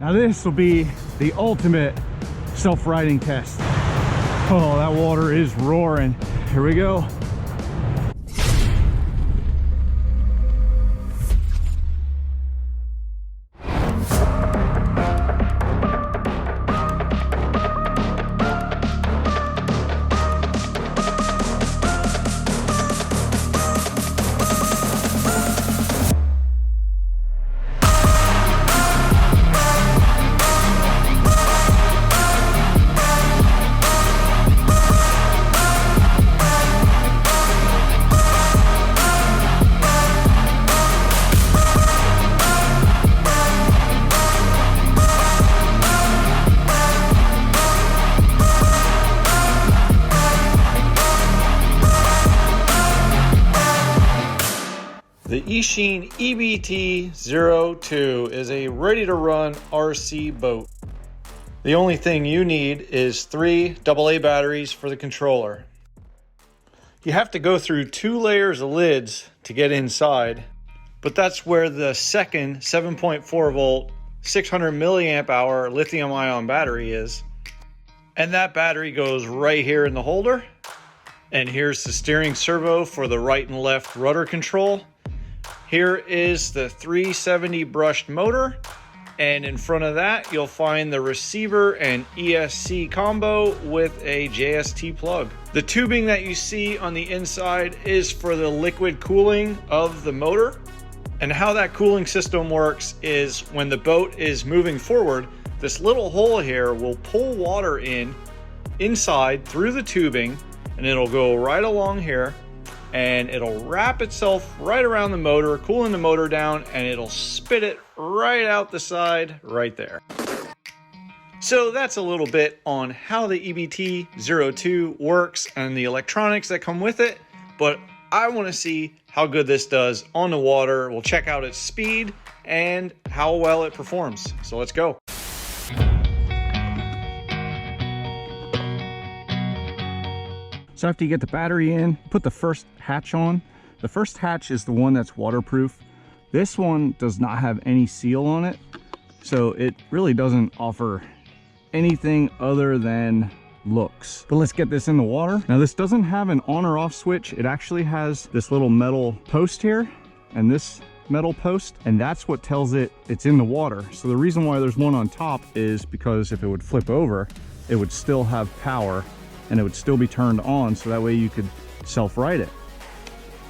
Now this will be the ultimate self-riding test. Oh, that water is roaring. Here we go. The Eachine EBT02 is a ready-to-run RC boat. The only thing you need is 3 AA batteries for the controller. You have to go through 2 layers of lids to get inside, but that's where the second 7.4 volt 600 milliamp hour lithium ion battery is. And that battery goes right here in the holder. And here's the steering servo for the right and left rudder control. Here is the 370 brushed motor, and in front of that you'll find the receiver and ESC combo with a JST plug. The tubing that you see on the inside is for the liquid cooling of the motor, and how that cooling system works is when the boat is moving forward, this little hole here will pull water inside through the tubing, and it'll go right along here, and it'll wrap itself right around the motor, cooling the motor down, and it'll spit it right out the side right there. So that's a little bit on how the EBT02 works and the electronics that come with it, but I want to see how good this does on the water. We'll check out its speed and how well it performs. So let's go. So after you get the battery in, put the first hatch on. The first hatch is the one that's waterproof. This one does not have any seal on it, so it really doesn't offer anything other than looks. But let's get this in the water. Now this doesn't have an on or off switch. It actually has this little metal post here and this metal post, and that's what tells it it's in the water. So the reason why there's one on top is because if it would flip over, it would still have power and it would still be turned on, so that way you could self-ride it.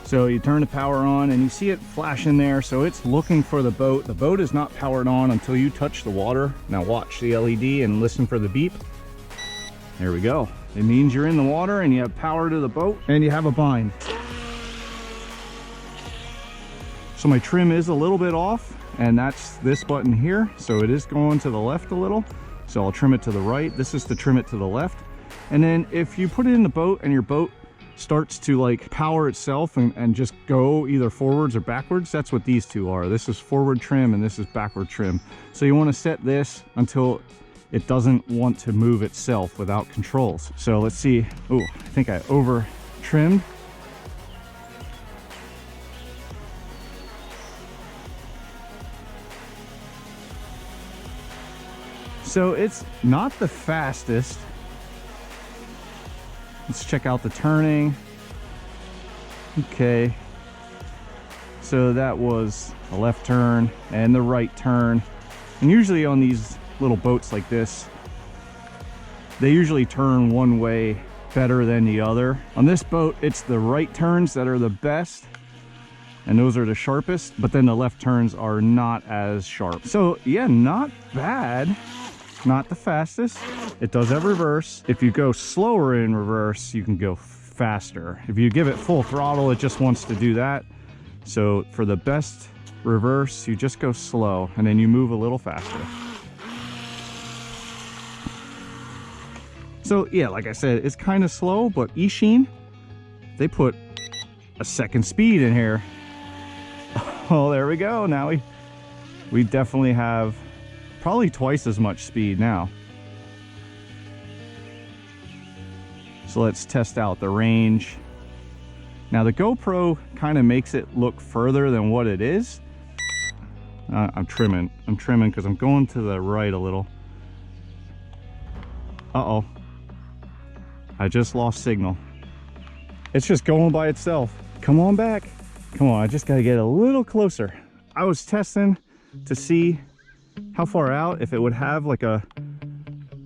So you turn the power on and you see it flashing there, so it's looking for the boat. The boat is not powered on until you touch the water. Now watch the LED and listen for the beep. There we go. It means you're in the water and you have power to the boat and you have a bind. So my trim is a little bit off, and that's this button here, so it is going to the left a little, so I'll trim it to the right. This is to trim it to the left. And then if you put it in the boat and your boat starts to like power itself and just go either forwards or backwards, that's what these two are. This is forward trim and this is backward trim. So you want to set this until it doesn't want to move itself without controls. So let's see. Oh, I think I over trimmed. So it's not the fastest. Let's check out the turning. Okay, so that was the left turn and the right turn. And usually on these little boats like this, they usually turn one way better than the other. On this boat, it's the right turns that are the best, and those are the sharpest, but then the left turns are not as sharp. So yeah, not bad. Not the fastest. It does have reverse. If you go slower in reverse, you can go faster. If you give it full throttle, it just wants to do that. So for the best reverse, you just go slow and then you move a little faster. So yeah, like I said, it's kind of slow, but Eachine, they put a second speed in here. Oh, there we go. Now we definitely have probably twice as much speed now. So let's test out the range. Now the GoPro kind of makes it look further than what it is. I'm trimming because I'm going to the right a little. Uh-oh. I just lost signal. It's just going by itself. Come on back. Come on, I just gotta get a little closer. I was testing to see how far out, if it would have like a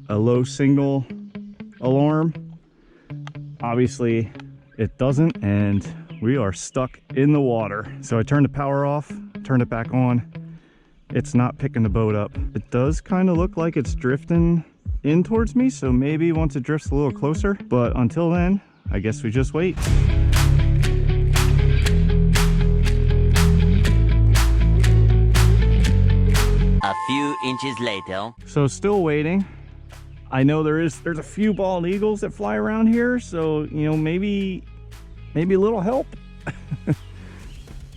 low signal alarm. Obviously it doesn't, and we are stuck in the water. So I turned the power off, turned it back on. It's not picking the boat up. It does kind of look like it's drifting in towards me, so maybe once it drifts a little closer, but until then, I guess we just wait. A few inches later. So still waiting. I know there's a few bald eagles that fly around here, so you know, maybe a little help.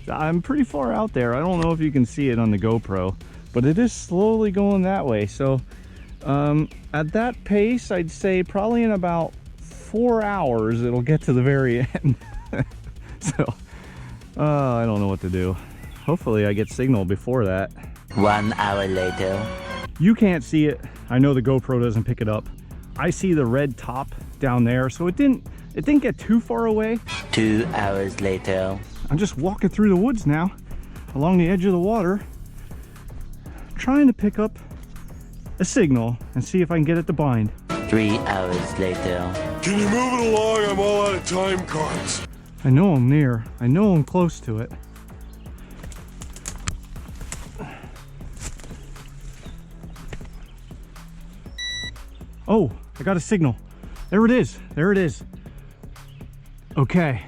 I'm pretty far out there. I don't know if you can see it on the GoPro, but it is slowly going that way. So at that pace, I'd say probably in about 4 hours it'll get to the very end. So I don't know what to do. Hopefully I get signal before that. 1 hour later. You can't see it. I know the GoPro doesn't pick it up. I see the red top down there, so it didn't get too far away. 2 hours later. I'm just walking through the woods now, along the edge of the water, trying to pick up a signal and see if I can get it to bind. 3 hours later. Can you move it along? I'm all out of time cards. I know I'm near. I know I'm close to it. Oh, I got a signal. There it is. There it is. Okay.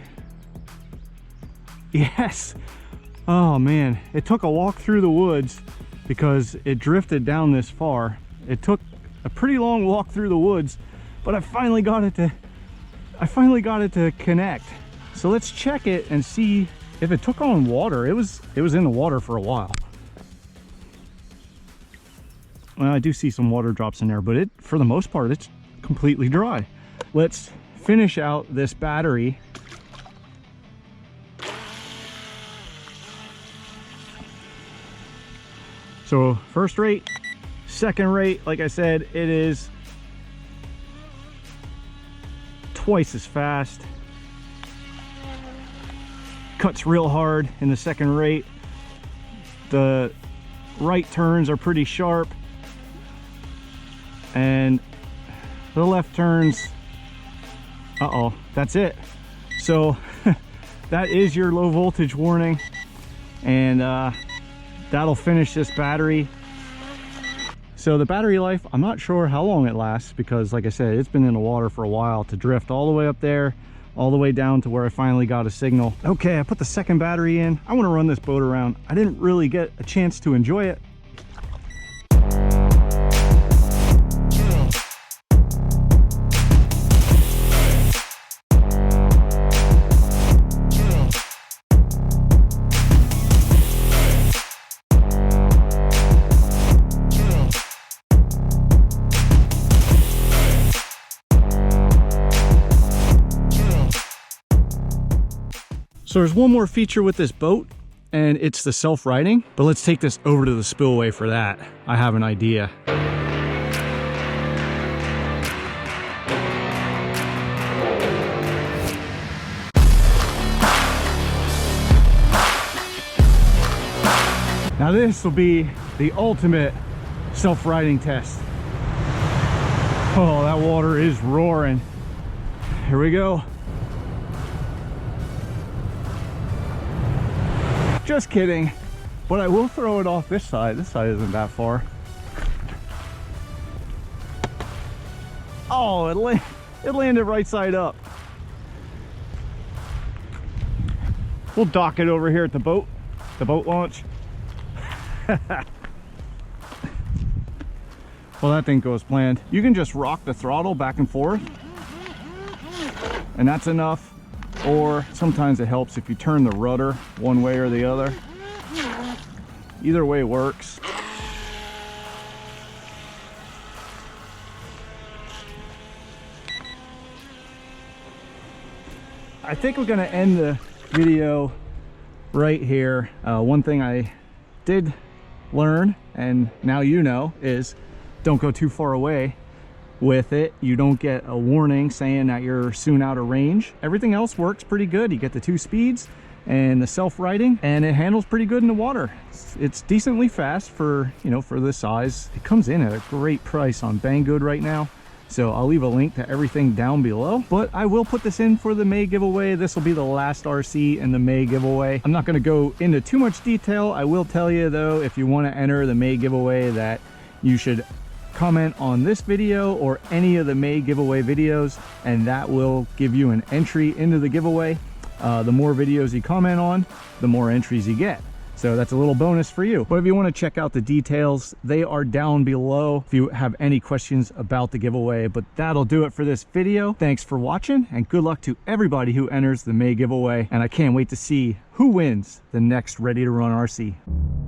Yes. Oh man, it took a walk through the woods because it drifted down this far. It took a pretty long walk through the woods, but I finally got it to connect. So let's check it and see if it took on water. It was in the water for a while. Well, I do see some water drops in there, but for the most part, it's completely dry. Let's finish out this battery. So first rate, second rate, like I said, it is twice as fast. Cuts real hard in the second rate. The right turns are pretty sharp, and the left turns, uh-oh, that's it. So that is your low voltage warning, and that'll finish this battery. So the battery life, I'm not sure how long it lasts, because like I said, it's been in the water for a while to drift all the way up there, all the way down to where I finally got a signal. Okay, I put the second battery in. I want to run this boat around. I didn't really get a chance to enjoy it. So there's one more feature with this boat, and it's the self-righting, but let's take this over to the spillway for that. I have an idea. Now this will be the ultimate self-righting test. Oh, that water is roaring. Here we go. Just kidding, but I will throw it off this side. This side isn't that far. Oh, it landed right side up. We'll dock it over here at the boat launch. Well, that didn't go as planned. You can just rock the throttle back and forth, and that's enough. Or sometimes it helps if you turn the rudder one way or the other. Either way works. I think we're gonna end the video right here. One thing I did learn, and now you know, is don't go too far away with it. You don't get a warning saying that you're soon out of range. Everything else works pretty good. You get the 2 speeds and the self-righting, and it handles pretty good in the water. It's decently fast for, you know, for this size. It comes in at a great price on Banggood right now, so I'll leave a link to everything down below. But I will put this in for the May giveaway. This will be the last RC in the May giveaway. I'm not going to go into too much detail. I will tell you though, if you want to enter the May giveaway, that you should comment on this video or any of the May giveaway videos, and that will give you an entry into the giveaway. The more videos you comment on, the more entries you get. So that's a little bonus for you. But if you want to check out the details, they are down below if you have any questions about the giveaway. But that'll do it for this video. Thanks for watching, and good luck to everybody who enters the May giveaway. And I can't wait to see who wins the next Ready to Run RC.